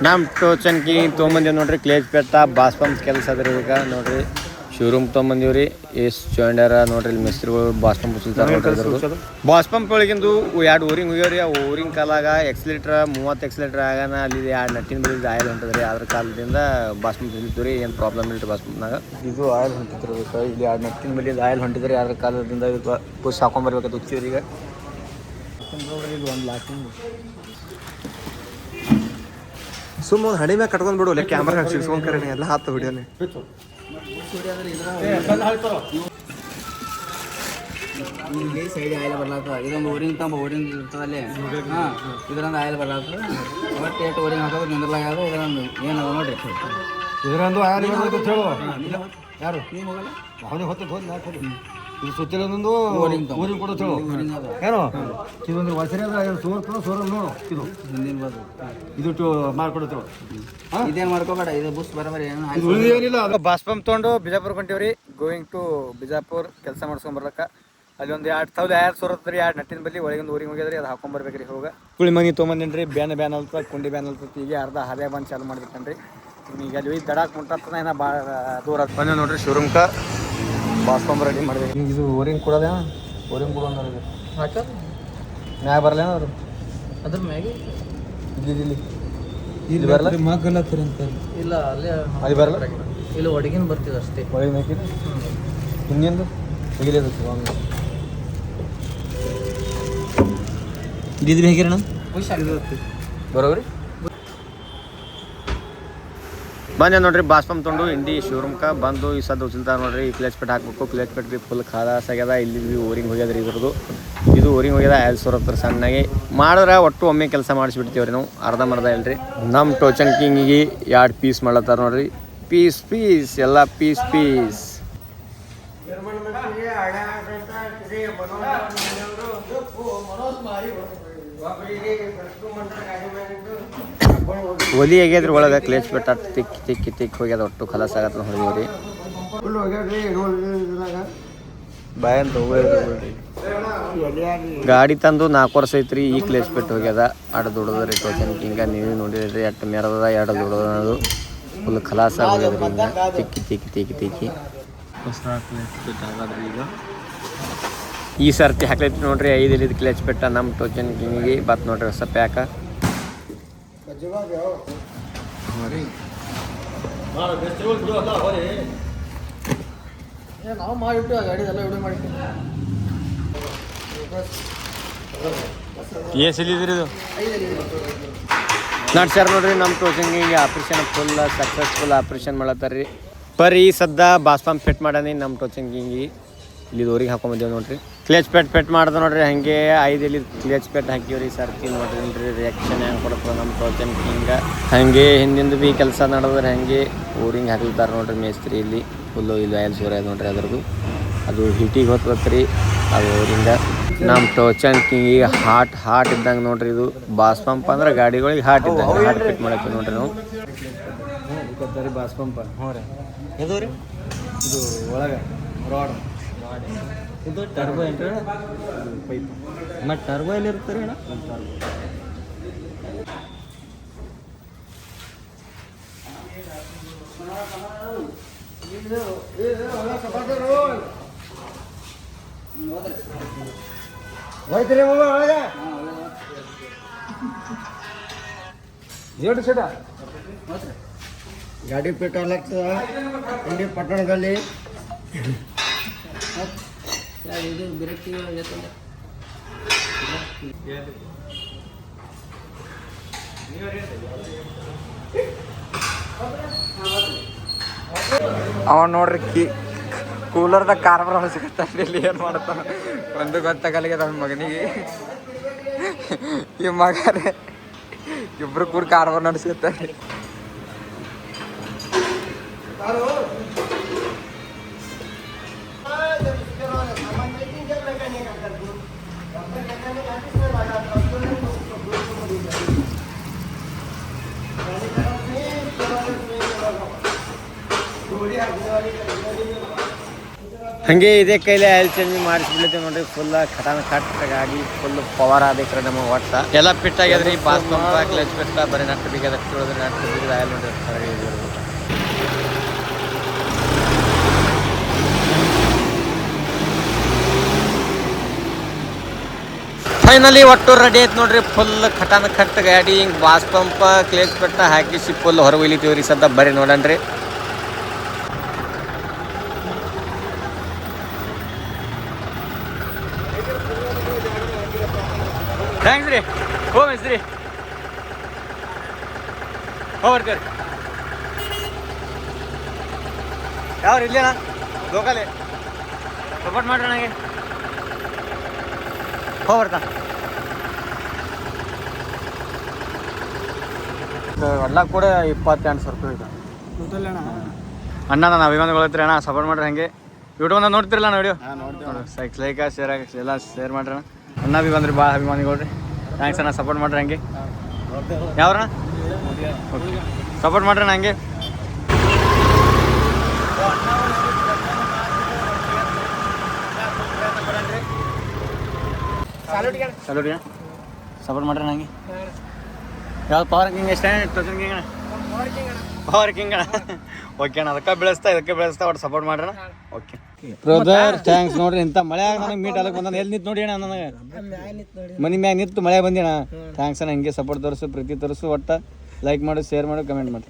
ನಮ್ಮ ಟೋಚನ್ಕಿ ತೊಗೊಂಬಂದಿವಿ ನೋಡ್ರಿ ಕ್ಲೇಜ್ ಪೆಟ್ಟ boss pump ಕೆಲಸ ಅದ್ರಿ ಈಗ ನೋಡ್ರಿ ಶೋರೂಮ್ ತೊಗೊಂಬಂದಿವ್ರಿ ಎಷ್ಟು ಜಾಯಿಂಡರ ನೋಡ್ರಿ ಇಲ್ಲಿ ಮಿಸ್ತ್ರಿಗಳು ಬಾಸ್ ಪಂಪ್ ಉಚ್ಚಿಲ್ತಾರೆ ನೋಡ್ರಿ ಬಾಸ್ ಪಂಪ್ ಒಳಗಿಂದು 2 ಓರಿಂಗ್ ಹೋಗ್ಯಾವ್ರಿ ಆ ಓರಿಂಗ್ ಕಾಲಾಗ ಎಕ್ಸ್ಲೇಟ್ರ್ 30 ಎಕ್ಸ್ಲೇಟ್ರ್ ಆಗಾನ ಅಲ್ಲಿ 2 ನಟ್ಟಿನ ಬಳಿ ಆಯಿಲ್ ಹೊಂಟದ್ರಿ ಅದ್ರ ಕಾಲದಿಂದ ಬಾಸ್ ಪಂಪ್ ಹೊಂಟಿದ್ರಿ ಏನು ಪ್ರಾಬ್ಲಮ್ ಇಲ್ರಿ ಬಾಸ್ ಪಂಪ್ನಾಗ ಇದು ಆಯಿಲ್ ಹೊಂಟಿದ್ರಿ ಇಲ್ಲಿ 2 ನಟ್ಟಿನ ಬಳಿ ಆಯಿಲ್ ಹೊಂಟಿದ್ರಿ ಅದ್ರ ಕಾಲದಿಂದ ಪುಷ್ ಹಾಕೊಂಬರ್ಬೇಕಂತ ಉಚ್ಚಿವ್ರಿ ಈಗ ಇದು 1 ಲಾಕ್ ಸುಮ್ಮ ಹಣಿ ಮ್ಯಾಗ ಕಟ್ಕೊಂಡ್ ಬಿಡು ಕ್ಯಾಮ್ರಾ ಸಿಡ್ಸ್ಕೊಂಡ್ ಕರೆ ಎಲ್ಲ ಹಾತು ವಿಡಿಯೋನೆ ಇಲ್ಲಿ ಸೈಡ್ ಆಯಿಲ್ ಬರ್ಲಾತ ಇದೊಂದು ಓರಿಂಗ್ ಓರಿಂಗ್ ಇರ್ತದಲ್ಲಿ ಹಾಂ ಇದರೊಂದು ಆಯಿಲ್ ಬರ್ಲಾತ ಒಟ್ಟು ಎಷ್ಟು ಓರಿಂಗ್ ಹಾಕೋದು ನಿಂದ್ರಲಾಗ ಇದರೊಂದು ಏನು ನೋಡ್ರಿ ಇದರೊಂದು ಆಯಿಲ್ ಹೇಳು ಯಾರು ನೀವು ಹೋಗಲ್ಲ ಅವನಿಗೆ ಹೊತ್ತು ಇದು ಸುತ್ತಿಲೊಂದು ಊರಿಗೆ ಕೂಡ ಚಲೋ ಏನೋ ಇದೊಂದು ವಸರಿ ಸೋರ ನೋಡು ಇದು ಹಿಂದಿನ ಬದು ಇದು ಮಾಡ್ಕೊಡ್ತೇವೆ ಇದೇನು ಮಾಡ್ಕೋಬೇಡ ಇದು ಬುಸ್ ಬರೋಬರಿ ಏನಿಲ್ಲ ಬಾಸ್ ಪಂಪ್ ತೊಗೊಂಡು ಬಿಜಾಪುರ ಹೊಂಟಿವ್ರಿ ಗೋಯಿಂಗ್ ಟು ಬಿಜಾಪುರ್ ಕೆಲಸ ಮಾಡ್ಸ್ಕೊಂಬರ್ಲಕ್ಕ ಅಲ್ಲಿ ಒಂದು 2,000 ಸೋರತ್ರಿ 2 ನಟ್ಟಿನ ಬಲ್ಲಿ ಒಳಗಿಂದ ಊರಿಗೆ ಹೋಗ್ಯದ್ರಿ ಅದು ಹಾಕೊಂಬರ್ಬೇಕ್ರಿ ಹೋಗ ಕುಳಿ ಮನಿ ತೊಗೊಂಬಂದಿನ್ರಿ ಬ್ಯಾನ್ ಅಲ್ತ ಕುಂಡಿ ಬ್ಯಾನ್ ಅಲ್ತತಿ ಈಗ ಅರ್ಧ ಹಾದ್ಯಾಗ ಬಂದು ಚಾಲು ಮಾಡ್ಬೇಕನ್ರಿ ಈಗ ಅಲ್ಲಿ ದಡಾಕ್ ಮುಟ್ಟ ಏನೋ ಭಾಳ ದೂರ ಬಂದ ನೋಡ್ರಿ ಶೋರೂಮ್ಕ ಬಾಸ್ ಪಂಪ್ ರೆಡಿ ಮಾಡಿದೆ ಇದು ಓರಿಂಗ್ ಕೊಡೋದೇ ಓರಿಂಗ್ ಕೊಡೋದು ಹಾಕ ಮ್ಯಾಗ ಬರಲ್ಲ ಅವರು ಅದ್ರ ಮ್ಯಾಗೆ ಇಲ್ಲಿ ಬರಲ್ಲ ಮಗಲತ್ತರ ಅಂತ ಇಲ್ಲ ಅಲ್ಲೇ ಅಲ್ಲಿ ಬರಲ್ಲ ಇಲ್ಲಿ ಒಡಗಿನ ಬರ್ತಿದೆ ಅಷ್ಟೇ ಒಳಗೆ ಮೇಕಿನ ಹಿಂದಿಂದು ತೆಗಿಲೇದು ಇದು ಹೇಗಿರೋಣ ಬರೋಬ್ರಿ ಬಂದೆ ನೋಡ್ರಿ ಬಾಸ್ ಪಂಪ್ ತೊಗೊಂಡು ಇಂಡಿ ಶೋರೂಮ್ಕ ಬಂದು ಈ ಸದ್ದು ಉಚಿಲ್ತಾರ ನೋಡ್ರಿ ಈ ಕ್ಲೇಚ್ ಪೆಟ್ ಹಾಕ್ಬೇಕು ಕ್ಲೇಚ್ ಪೆಟ್ ಬಿ ಫುಲ್ ಖಾಲಾಸ್ ಆಗ್ಯದ ಇಲ್ಲಿ ಬಿ ಓರಿಂಗ್ ಹೋಗ್ಯದ್ರಿ ಇದ್ರದ್ದು ಇದು ಓರಿಂಗ್ ಹೋಗ್ಯದ 5,000 ಸಣ್ಣಗೆ ಮಾಡಿದ್ರೆ ಒಟ್ಟು ಒಮ್ಮೆ ಕೆಲಸ ಮಾಡಿಸ್ಬಿಡ್ತೀವ್ರಿ ನಾವು ಅರ್ಧಂಬರ್ಧ ಇಲ್ರಿ ನಮ್ಮ ಟೋಚನ್ ಕಿಂಗಿಗೆ 2 ಪೀಸ್ ಮಾಡ್ಲತ್ತಾರ ನೋಡ್ರಿ ಪೀಸ್ ಎಲ್ಲ ಪೀಸ್ ಒಲಿ ಆಗ್ಯದ್ರಿ ಒಳಗೆ ಕ್ಲೇಚ್ ಬೆಟ್ಟ ತಿಕ್ಕಿ ಹೋಗ್ಯದ ಒಟ್ಟು ಖಲಾಸ್ ಆಗತ್ತ ಹೊಡಿದ್ರಿ ಗಾಡಿ ತಂದು 4 ವರ್ಷ ಐತ್ರಿ ಈ ಕ್ಲೇಚ್ ಪೆಟ್ ಹೋಗ್ಯದ ಅಡ್ ದುಡದ್ರಿ ಟೋಚನ್ ಕಿಂಗ ನೀವು ನೋಡಿದ್ರಿ ಎಷ್ಟು ಮೆರದ 2 ದುಡೋದು ಫುಲ್ ಖಲಾಸ ಹೋಗ್ಯದ್ರಿ ಹಿಂಗ ತಿಕ್ಕಿ ಈಗ ಈ ಸರ್ತಿ ಹಾಕ್ಲೈತಿ ನೋಡ್ರಿ 5 ಕ್ಲೇಚ್ ಪೆಟ್ಟ ನಮ್ಮ ಟೋಚನ್ ಕಿಂಗಿಗೆ ಬತ್ ನೋಡ್ರಿ ಹೊಸ ಪ್ಯಾಕ ನಾವು ಮಾಡಿಬಿಟ್ಟು ಆ ಗಾಡಿದೆಲ್ಲ ವಿಡಿಯೋ ಮಾಡಿ ಎಲ್ಲಿದ್ರಿ ಇದು ನಡ್ಸ್ಯಾರ ನೋಡ್ರಿ ನಮ್ಮ ಟೋಚನ್ಗಿಂಗೆ ಆಪ್ರೇಷನ್ ಫುಲ್ ಸಕ್ಸಸ್ಫುಲ್ ಆಪ್ರೇಷನ್ ಮಾಡತ್ತಾರ್ರಿ ಈ ಸದ್ದ ಬಾಸ್ ಪಂಪ್ ಫಿಟ್ ಮಾಡಾನಿ ನಮ್ಮ ಟೋಚನ್ಗಿಂಗಿ ಇಲ್ಲಿ ಊರಿಗೆ ಹಾಕೊಂಬಂದೇವು ನೋಡ್ರಿ ಕ್ಲೇಚ್ ಪೆಟ್ ಮಾಡ್ದೆ ನೋಡ್ರಿ ಹಾಗೆ 5 ಕ್ಲೇಚ್ ಪೆಟ್ ಹಾಕಿವ್ರಿ ಸರ್ತಿ ನೋಡ್ರಿ ರಿಯಾಕ್ಷನ್ ಹೆಂಗೆ ಕೊಡ್ತದೆ ನಮ್ಮ ಟೋಚನ್ ಕಿಂಗ ಹಾಗೆ ಹಿಂದಿಂದ ಭೀ ಕೆಲಸ ನಡೆದ್ರೆ ಹಾಗೆ ಊರಿಂಗ್ ಹಾಕ್ಲಿದ್ದಾರೆ ನೋಡ್ರಿ ಮೇಸ್ತ್ರಿ ಇಲ್ಲಿ ಫುಲ್ಲು ಇಲ್ಲಿ ಆಯಿಲ್ ಸೋರ ನೋಡ್ರಿ ಅದ್ರದ್ದು ಅದು ಹೀಟಿಗೆ ಹೊತ್ರಿ ಅದು ಊರಿಂದ ನಮ್ಮ ಟೋಚನ್ ಕಿಂಗಿಗೆ ಹಾಟ್ ಇದ್ದಂಗೆ ನೋಡ್ರಿ ಇದು ಬಾಸ್ ಪಂಪ್ ಅಂದ್ರೆ ಗಾಡಿಗಳಿಗೆ ಹಾಟ್ ಇದ್ದಂಗೆ ಹಾಟ್ ಫಿಟ್ ಮಾಡಕ್ಕೆ ನೋಡ್ರಿ ನಾವು ರೀ ಬಾಸ್ ಪಂಪ ಹ್ಞೂ ರೀ ಇದು ರೀ ಇದು ಒಳಗೆ ರಾಡ್ ಇದು ಟರ್ಬೋ ಏನ್ರಿ ಪೈಪ್ ಮತ್ತು ಟರ್ಬೋ ಎಲ್ಲಿ ಇರ್ತಾರೆ ಅಣ್ಣ ಹೋಯ್ತಿರಿ ಒಳಗೆ ಸೀಟ ಗಾಡಿ ಪೆಟ್ರೋಲ್ ಆಗ್ತದ ಇಂಡಿ ಪಟ್ಟಣದಲ್ಲಿ ಇದು ಬ್ರೇಕ್ ಅವ ನೋಡ್ರಿ ಕೂಲರ್ದಾಗ ಕಾರ್ಬಾರ್ ಹೊಲಸಕತ್ತಾನ ಇಲ್ಲಿ ಏನು ಮಾಡ್ತಾನ ಒಂದು ಗೊತ್ತಾಗಲಿಗೆ ನನ್ನ ಮಗನಿಗೆ ಈ ಮಗರೇ ಇಬ್ರು ಕೂಡ ಕಾರ್ಬಾರ್ ನಡೆಸ್ಕೊತಾರೆ ಹಾಗೆ ಇದೇ ಕೈಲಿ ಆಯಿಲ್ ಚೇಂಜ್ ಮಾಡಿಸ್ಬಿಡ್ತೀವಿ ನೋಡ್ರಿ. ಫುಲ್ ಖಟಾನ ಕಟ್ಟಾಗಿ ಫುಲ್ ಪವರ್ ಆದೈಕ್ರೆ ನಮಗೆ ಒಟ್ಟ ಎಲ್ಲ ಫಿಟ್ ಆಗ್ಯದ್ರಿ. ಬಾಸ್ ಪಂಪ ಕ್ಲಚ್ ಬಿಟ್ಟ ಬರೀ ನಟ್ಟು ಬಿಗದ ನಟ್ಟು ಬಿಗಿದ ಆಯಿಲ್ ನೋಡ್ರಿ. ಫೈನಲಿ ಒಟ್ಟು ರೆಡಿ ಐತೆ ನೋಡ್ರಿ. ಫುಲ್ ಖಟಾನ ಕಟ್ಟ ಗಾಡಿ ಹಿಂಗೆ ಬಾಸ್ ಪಂಪ ಕ್ಲೇಜ್ ಪೆಟ್ಟ ಹಾಕಿಸಿ ಫುಲ್ ಹೊರ ಒಯ್ಲಿತೀವಿ ರೀ ಸದ್ದ. ಬರ್ರಿ ನೋಡಣ್ರಿ. ಥ್ಯಾಂಕ್ಸ್ ರೀ. ಹೋ ಮಿಸ್ತ್ರಿ ಹೋ ವರ್ಕರ್ ಯಾವ್ರು ಇಲ್ಲೇನಾ ಲೋಕಲೇ ಸಪೋರ್ಟ್ ಮಾಡ್ರಿ ನನಗೆ. ಹೋ ಬರ್ತಾ ಎಲ್ಲ ಕೂಡ 28,000 ರೂಪಾಯಿ ಇದೆ ಅಣ್ಣ. ನಾನು ಅಭಿಮಾನಿಗಳು ಅಣ್ಣ ಸಪೋರ್ಟ್ ಮಾಡ್ರಿ. ಹಂಗೆ ಯೂಟ್ಯೂಬ್ನ ನೋಡ್ತಿರಲ್ಲ ವಿಡಿಯೋ ನೋಡಿ ಲೈಕ್ ಶೇರ್ ಆಗಿ ಎಲ್ಲ ಶೇರ್ ಮಾಡ್ರಿ ಅಣ್ಣ. ಅಣ್ಣ ಭೀ ಬಂದ್ರಿ ಭಾಳ ಅಭಿಮಾನಿಗಳು ರೀ. ಥ್ಯಾಂಕ್ಸ್ ಅಣ್ಣ ಸಪೋರ್ಟ್ ಮಾಡ್ರಿ. ಹಂಗೆ ಯಾವ್ರಣ್ಣ ಓಕೆ ಸಪೋರ್ಟ್ ಮಾಡ್ರಿ ಅಣ್ಣ. ಹಂಗೆ ಸಲ್ಯೂಟ್ ಸಪೋರ್ಟ್ ಮಾಡ್ರಿ ನಂಗೆ. ಯಾವ್ದು ಪವರ್ ಕಿಂಗ್ ಎಷ್ಟು ಟೋಚನ್ ಕಿಂಗ್ ಅಣ್ಣ? ಪವರ್ ಕಿಂಗ್ ಅಣ್ಣ. ಓಕೆ ಅಣ್ಣ. ಅದಕ್ಕೆ ಬೆಳೆಸ್ತಾ ಒಟ್ಟು ಸಪೋರ್ಟ್ ಮಾಡ್ರಣ. ಓಕೆ ಬ್ರದರ್ ಥ್ಯಾಂಕ್ಸ್ ನೋಡ್ರಿ. ಇಂಥ ಮಳೆ ಆಗ ನನಗೆ ಮೀಟ್ ಆಗಕ್ಕೆ ಬಂದ ಎಲ್ಲಿ ನಿಂತು ನೋಡಿ ಅಣ್ಣ. ನನಗೆ ಮನೆ ಮ್ಯಾಗ ನಿಂತು ಮಳೆ ಬಂದಿ ಅಣ್ಣ. ಥ್ಯಾಂಕ್ಸ್ ಅಣ್ಣ. ಹಿಂಗೆ ಸಪೋರ್ಟ್ ತೋರಿಸು, ಪ್ರೀತಿ ತೋರಿಸು, ಒಟ್ಟು ಲೈಕ್ ಮಾಡು, ಶೇರ್ ಮಾಡು, ಕಮೆಂಟ್ ಮಾಡಿ.